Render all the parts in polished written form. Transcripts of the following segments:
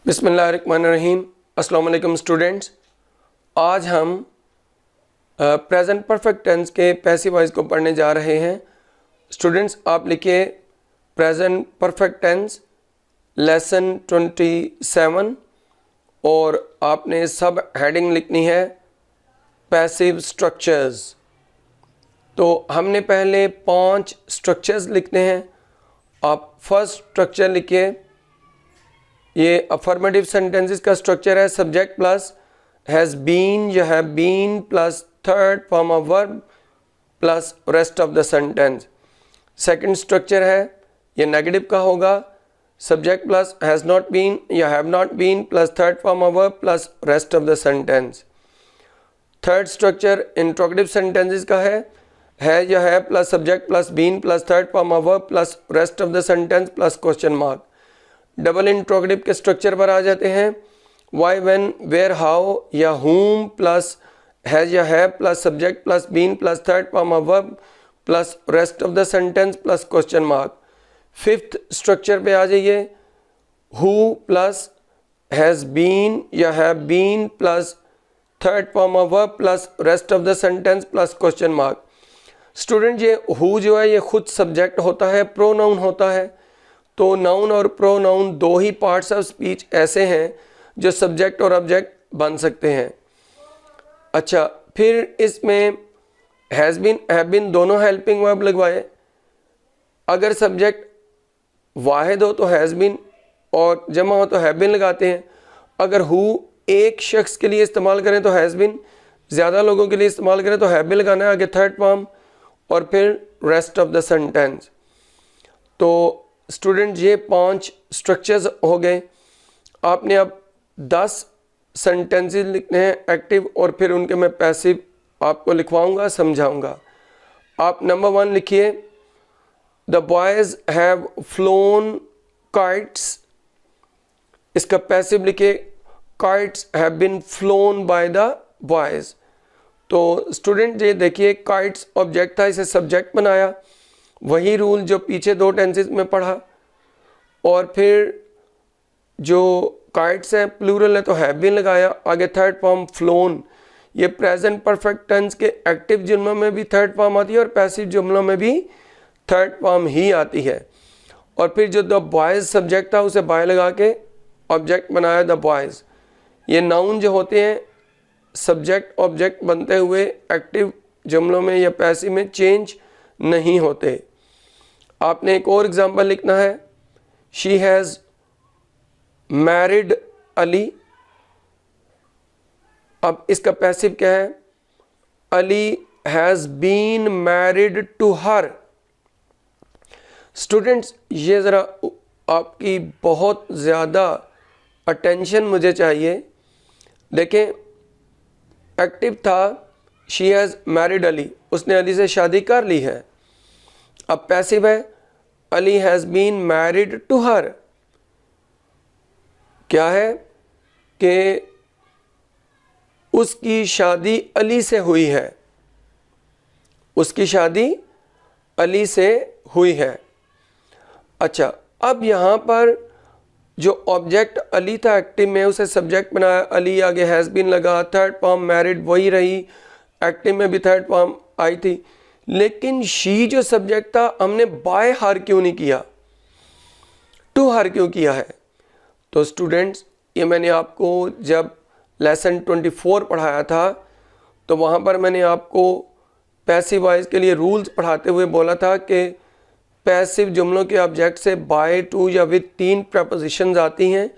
बिस्मिल्लाहिर्रहमानिर्रहीम। अस्सलाम वालेकुम स्टूडेंट्स। आज हम प्रेजेंट परफेक्ट टेंस के पैसिव वॉइस को पढ़ने जा रहे हैं। स्टूडेंट्स, आप लिखिए प्रेजेंट परफेक्ट टेंस लेसन 27 और आपने सब हेडिंग लिखनी है पैसिव स्ट्रक्चर्स। तो हमने पहले 5 स्ट्रक्चर्स लिखने हैं। आप फर्स्ट स्ट्रक्चर लिखिए। ये अफर्मेटिव सेंटेंसेस का स्ट्रक्चर है। सब्जेक्ट प्लस हैज़ बीन या have been plus third form of verb plus rest of the sentence. Second structure है, ये नेगेटिव का होगा। Subject plus has not been या have not been plus third form of verb plus rest of the sentence. Third structure interrogative sentences का है या है plus subject plus been plus third form of verb plus rest of the sentence plus question mark. Double interrogative के structure पर आ जाते हैं। Why, when, where, how या whom प्लस हैज या है plus subject plus been plus third form of verb plus rest of the sentence plus question mark. Fifth structure पे आ जाइए। हु प्लस हैज़ बीन या have been plus third form of verb plus rest of the sentence plus question mark. Student, ये who जो है ये खुद subject होता है, प्रोनाउन होता है। तो नाउन और प्रोनाउन दो ही पार्ट्स ऑफ स्पीच ऐसे हैं जो सब्जेक्ट और ऑब्जेक्ट बन सकते हैं। अच्छा, फिर इसमें हैज़ बीन हैव बीन दोनों हेल्पिंग वर्ब लगवाए। अगर सब्जेक्ट वाहिद हो तो हैज़ बीन और जमा हो तो हैव बीन लगाते हैं। अगर हु एक शख्स के लिए इस्तेमाल करें तो हैज़ बीन, ज़्यादा लोगों के लिए इस्तेमाल करें तो हैव बीन लगाना है आगे थर्ड फॉर्म और फिर रेस्ट ऑफ द सेंटेंस। तो स्टूडेंट, ये 5 स्ट्रक्चर्स हो गए। आपने अब 10 सेंटेंसेस लिखने हैं एक्टिव और फिर उनके मैं पैसिव आपको लिखवाऊंगा, समझाऊंगा। आप नंबर 1 लिखिए, the boys have flown kites. इसका पैसिव लिखिए, kites have been flown by the boys. तो स्टूडेंट, ये देखिए काइट्स ऑब्जेक्ट था, इसे सब्जेक्ट बनाया। वही रूल जो पीछे 2 टेंसेस में पढ़ा। और फिर जो काइट्स हैं प्लूरल है तो हैव बीन लगाया आगे थर्ड फॉर्म फ्लोन। ये प्रेजेंट परफेक्ट टेंस के एक्टिव जुमलों में भी थर्ड फॉर्म आती है और पैसिव जुमलों में भी थर्ड फॉर्म ही आती है। और फिर जो द बॉयज़ सब्जेक्ट था उसे बाय लगा के ऑब्जेक्ट बनाया द बॉयज़। ये नाउन जो होते हैं सब्जेक्ट ऑब्जेक्ट बनते हुए एक्टिव जुमलों में या पैसिव में चेंज नहीं होते। आपने एक और एग्जांपल लिखना है, शी हैज़ मैरिड अली। अब इसका पैसिव क्या है, Ali has been married to her. Students, ये ज़रा आपकी बहुत ज़्यादा अटेंशन मुझे चाहिए। देखें, एक्टिव था शी हैज़ मैरिड अली, उसने अली से शादी कर ली है। अब पैसिव है, Ali has been married to her. क्या है कि उसकी शादी अली से हुई है, उसकी शादी अली से हुई है। अच्छा, अब यहाँ पर जो ऑब्जेक्ट अली था एक्टिव में उसे सब्जेक्ट बनाया, अली आगे हैज़ बीन लगा, थर्ड फॉर्म मैरिड वही रही, एक्टिव में भी थर्ड फॉर्म आई थी। लेकिन शी जो सब्जेक्ट था हमने बाय हर क्यों नहीं किया, टू हर क्यों किया है? तो स्टूडेंट्स, ये मैंने आपको जब लेसन 24 पढ़ाया था तो वहाँ पर मैंने आपको पैसिव वॉइस के लिए रूल्स पढ़ाते हुए बोला था कि पैसिव जुमलों के ऑब्जेक्ट से बाय, टू या विद 3 प्रपोजिशंस आती हैं।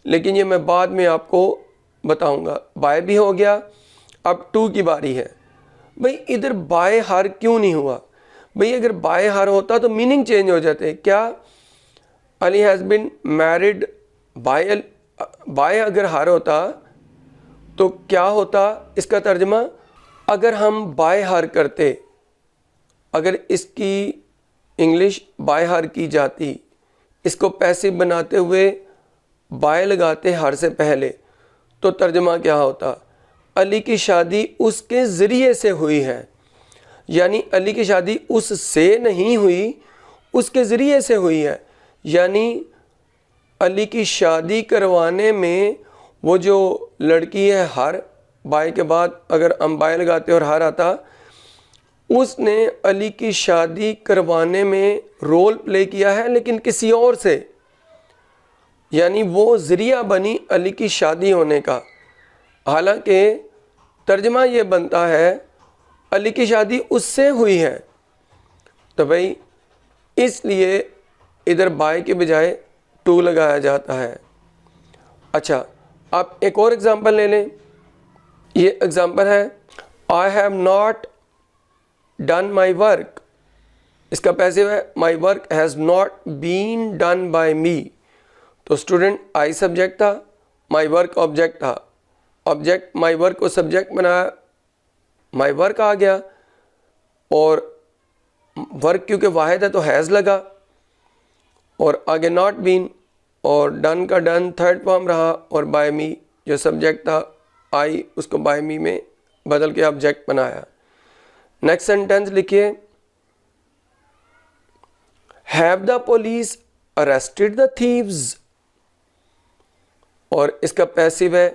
लेकिन ये मैं बाद में आपको बताऊंगा। बाय भी हो गया, अब टू की बारी है। भाई इधर बाय हर क्यों नहीं हुआ? भाई अगर बाय हर होता तो मीनिंग चेंज हो जाते। क्या Ali has been married bye अगर हर होता तो क्या होता इसका तर्जमा? अगर हम बाय हर करते, अगर इसकी इंग्लिश बाय हर की जाती, इसको पैसिव बनाते हुए बाय लगाते हर से पहले, तो तर्जमा क्या होता? अली की शादी उसके ज़रिए से हुई है। यानी अली की शादी उससे नहीं हुई, उसके ज़रिए से हुई है। यानी अली की शादी करवाने में वो जो लड़की है हर, बाय के बाद अगर हम बाय लगाते और हर आता, उसने अली की शादी करवाने में रोल प्ले किया है लेकिन किसी और से, यानी वो ज़रिया बनी अली की शादी होने का। हालांकि तर्जमा ये बनता है अली की शादी उससे हुई है, तो भाई इसलिए इधर बाय के बजाय टू लगाया जाता है। अच्छा, आप एक और एग्ज़ाम्पल ले लें। ये एग्ज़ाम्पल है I have not done my work. इसका पैसिव है my work has not been done by me. तो स्टूडेंट आई सब्जेक्ट था, माई वर्क ऑब्जेक्ट था, ऑब्जेक्ट माई वर्क को सब्जेक्ट बनाया, माई वर्क आ गया, और वर्क क्योंकि वाहिद है तो हैज़ लगा, और आगे नॉट बीन, और डन का डन थर्ड फॉर्म रहा, और बाय मी जो सब्जेक्ट था आई उसको बाय मी में बदल के ऑब्जेक्ट बनाया। नेक्स्ट सेंटेंस लिखिए, have the police arrested the thieves, और इसका पैसिव है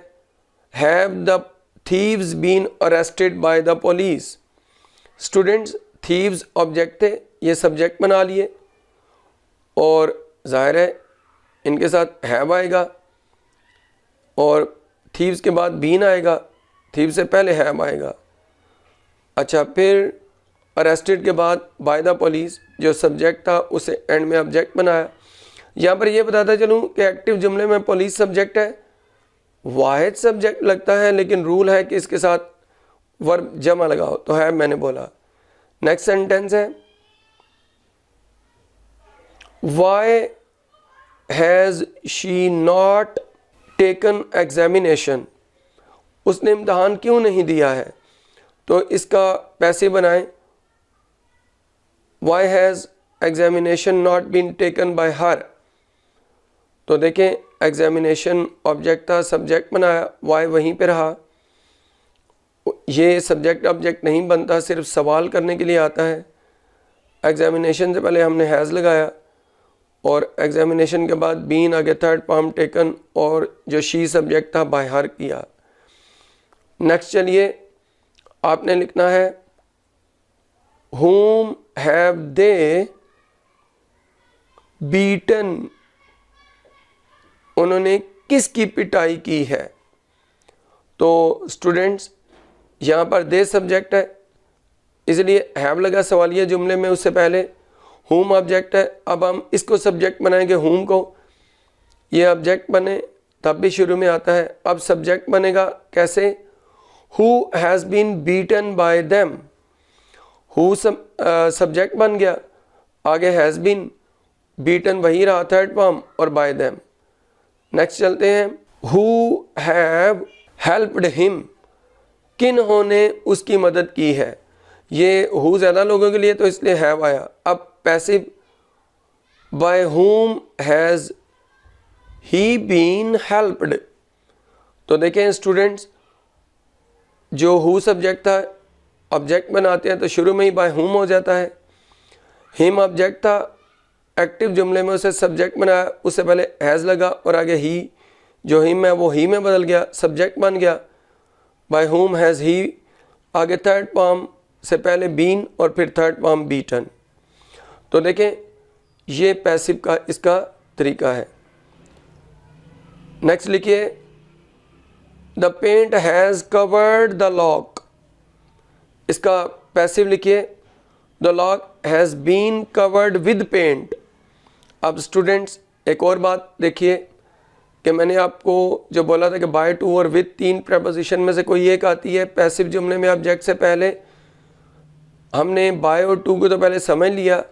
have the thieves been arrested by the police. Students thieves object थे, ये सब्जेक्ट बना लिए, और जाहिर है इनके साथ हैव आएगा, और थीव्स के बाद बीन आएगा, थीव से पहले हैव आएगा। अच्छा, फिर अरेस्टेड के बाद बाय द पुलिस जो सब्जेक्ट था उसे एंड में ऑब्जेक्ट बनाया। यहाँ पर यह बताता चलूँ कि एक्टिव जुमले में पुलिस सब्जेक्ट है, वाहिद सब्जेक्ट लगता है, लेकिन रूल है कि इसके साथ वर्ब जमा लगाओ, तो है मैंने बोला। नेक्स्ट सेंटेंस है why has she not taken examination. उसने इम्तहान क्यों नहीं दिया है, तो इसका पैसिव बनाएं why has examination not been taken by her. तो देखें एग्जामिनेशन ऑब्जेक्ट था, सब्जेक्ट बनाया, वाई वहीं पे रहा। ये सब्जेक्ट ऑब्जेक्ट नहीं बनता, सिर्फ सवाल करने के लिए आता है। एग्जामिनेशन से पहले हमने हैज़ लगाया, और एग्जामिनेशन के बाद बीन आगे थर्ड फॉर्म टेकन, और जो शी सब्जेक्ट था बाय हर किया। नेक्स्ट चलिए, आपने लिखना है whom have they beaten, उन्होंने किसकी पिटाई की है। तो स्टूडेंट्स यहाँ पर दे सब्जेक्ट है, इसलिए हैव लगा सवालिया जुमले में उससे पहले, whom ऑब्जेक्ट है। अब हम इसको सब्जेक्ट बनाएंगे whom को, ये ऑब्जेक्ट बने तब भी शुरू में आता है। अब सब्जेक्ट बनेगा कैसे, who has been beaten by them। who subject बन गया, आगे हैज़ बीन, beaten वही रहा थर्ड फॉर्म, और by them। नेक्स्ट चलते हैं, who have helped him, किन्होंने उसकी मदद की है। ये who ज़्यादा लोगों के लिए तो इसलिए have आया। अब passive by whom has he been helped। तो देखें स्टूडेंट्स, जो who सब्जेक्ट था ऑब्जेक्ट बनाते हैं तो शुरू में ही by whom हो जाता है। him ऑब्जेक्ट था, एक्टिव जुमले में उसे सब्जेक्ट बनाया, उससे पहले हैज़ लगा, और आगे ही जो हिम है वो ही में बदल गया, सब्जेक्ट बन गया। बाय whom हैज़ ही, आगे थर्ड फॉर्म से पहले बीन, और फिर थर्ड फॉर्म बीटन। तो देखें ये पैसिव का इसका तरीका है। नेक्स्ट लिखिए, the paint has covered the lock. इसका पैसिव लिखिए, the lock has been covered with paint. अब स्टूडेंट्स एक और बात देखिए कि मैंने आपको जो बोला था कि बाय टू और विद, तीन प्रपोजिशन में से कोई एक आती है पैसिव जुमले में ऑब्जेक्ट से पहले। हमने बाय और टू को तो पहले समझ लिया,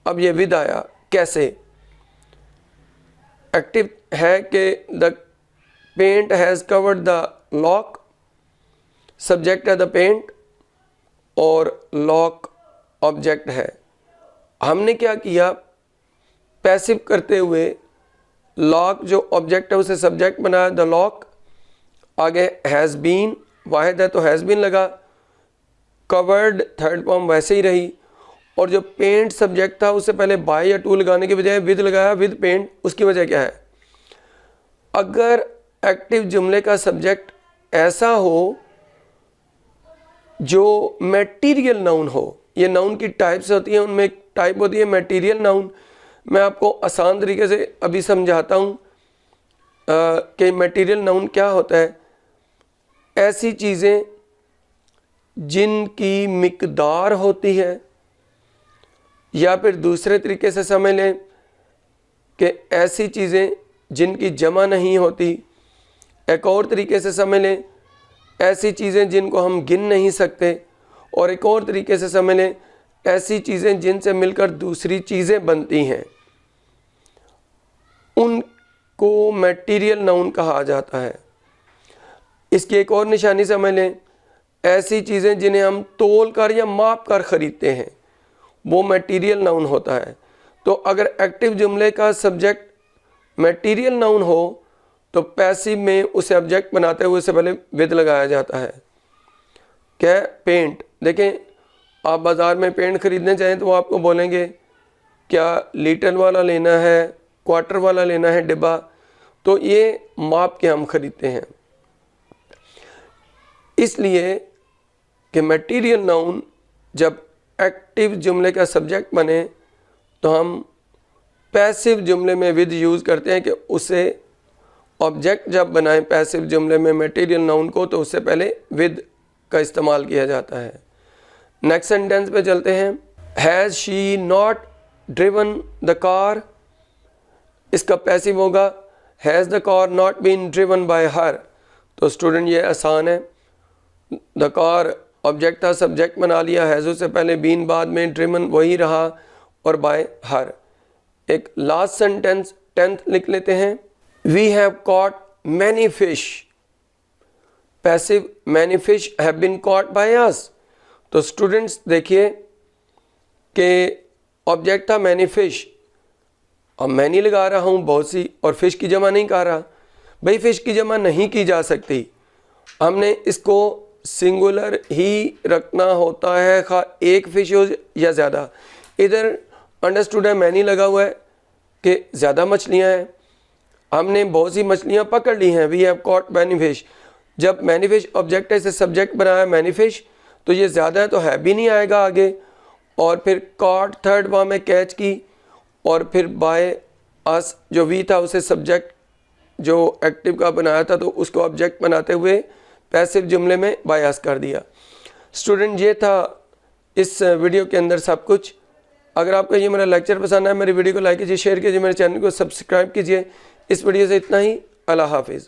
अब ये विद आया कैसे। एक्टिव है कि the paint has covered the lock, subject है द पेंट, और लॉक ऑब्जेक्ट है। हमने क्या किया, पैसिव करते हुए लॉक जो ऑब्जेक्ट है उसे सब्जेक्ट बनाया द लॉक, आगे हैज़ बीन, वाहिद है तो हैज़ बीन लगा, कवर्ड थर्ड फॉर्म वैसे ही रही, और जो पेंट सब्जेक्ट था उससे पहले बाय या टू लगाने के बजाय विद लगाया, विद पेंट। उसकी वजह क्या है, अगर एक्टिव जुमले का सब्जेक्ट ऐसा हो जो मटेरियल नाउन हो, ये नाउन की टाइप्स होती हैं, उनमें एक टाइप होती है मटेरियल नाउन। मैं आपको आसान तरीके से अभी समझाता हूँ कि मटेरियल नाउन क्या होता है। ऐसी चीज़ें जिनकी मिकदार होती है, या फिर दूसरे तरीके से समझ लें कि ऐसी चीज़ें जिनकी जमा नहीं होती। एक और तरीके से समझ लें, ऐसी चीज़ें जिनको हम गिन नहीं सकते। और एक और तरीके से समझ लें, ऐसी चीज़ें जिनसे मिलकर दूसरी चीज़ें बनती हैं, उनको मटेरियल नाउन कहा जाता है। इसकी एक और निशानी समझ लें, ऐसी चीज़ें जिन्हें हम तोल कर या माप कर ख़रीदते हैं, वो मटेरियल नाउन होता है। तो अगर एक्टिव जुमले का सब्जेक्ट मटेरियल नाउन हो तो पैसिव में उसे ऑब्जेक्ट बनाते हुए उससे पहले विद लगाया जाता है। क्या? पेंट। देखें, आप बाज़ार में पेंट ख़रीदने चाहें तो वो आपको बोलेंगे क्या लीटर वाला लेना है, क्वार्टर वाला लेना है डिब्बा, तो ये माप के हम ख़रीदते हैं। इसलिए कि मटेरियल नाउन जब एक्टिव जुमले का सब्जेक्ट बने तो हम पैसिव जुमले में विद यूज़ करते हैं कि उसे ऑब्जेक्ट जब बनाएं पैसिव जुमले में मटेरियल नाउन को, तो उससे पहले विद का इस्तेमाल किया जाता है। नेक्स्ट सेंटेंस पे चलते हैं। Has she not driven the car. इसका पैसिव होगा has the car not been driven by her. तो स्टूडेंट ये आसान है, द कार ऑब्जेक्ट था, सब्जेक्ट बना लिया, हैज़ से पहले, बीन बाद में, ड्रिवन वही रहा और बाय हर। एक लास्ट सेंटेंस 10th लिख लेते हैं। We have caught many fish. Passive many fish have been caught by us. तो स्टूडेंट्स देखिए कि ऑब्जेक्ट था मैनी फिश, अब मैनी लगा रहा हूँ बहुत सी, और फिश की जमा नहीं कर रहा। भाई फिश की जमा नहीं की जा सकती, हमने इसको सिंगुलर ही रखना होता है, खा एक फिश हो या ज़्यादा। इधर अंडरस्टूड है मैनी लगा हुआ है कि ज़्यादा मछलियाँ हैं, हमने बहुत सी मछलियाँ पकड़ ली हैं। We have caught many fish. जब मैनी फिश ऑब्जेक्ट है, इसे सब्जेक्ट बनाया मैनी फिश, तो ये ज़्यादा है तो है भी नहीं आएगा आगे। और फिर कॉट थर्ड वहाँ में कैच की, और फिर बाय अस जो वी था उसे सब्जेक्ट जो एक्टिव का बनाया था तो उसको ऑब्जेक्ट बनाते हुए पैसिव जुमले में बाय अस कर दिया। स्टूडेंट ये था इस वीडियो के अंदर सब कुछ। अगर आपको ये मेरा लेक्चर पसंद आया, मेरी वीडियो को लाइक कीजिए, शेयर कीजिए, मेरे चैनल को सब्सक्राइब कीजिए। इस वीडियो से इतना ही। अल्लाह हाफिज़।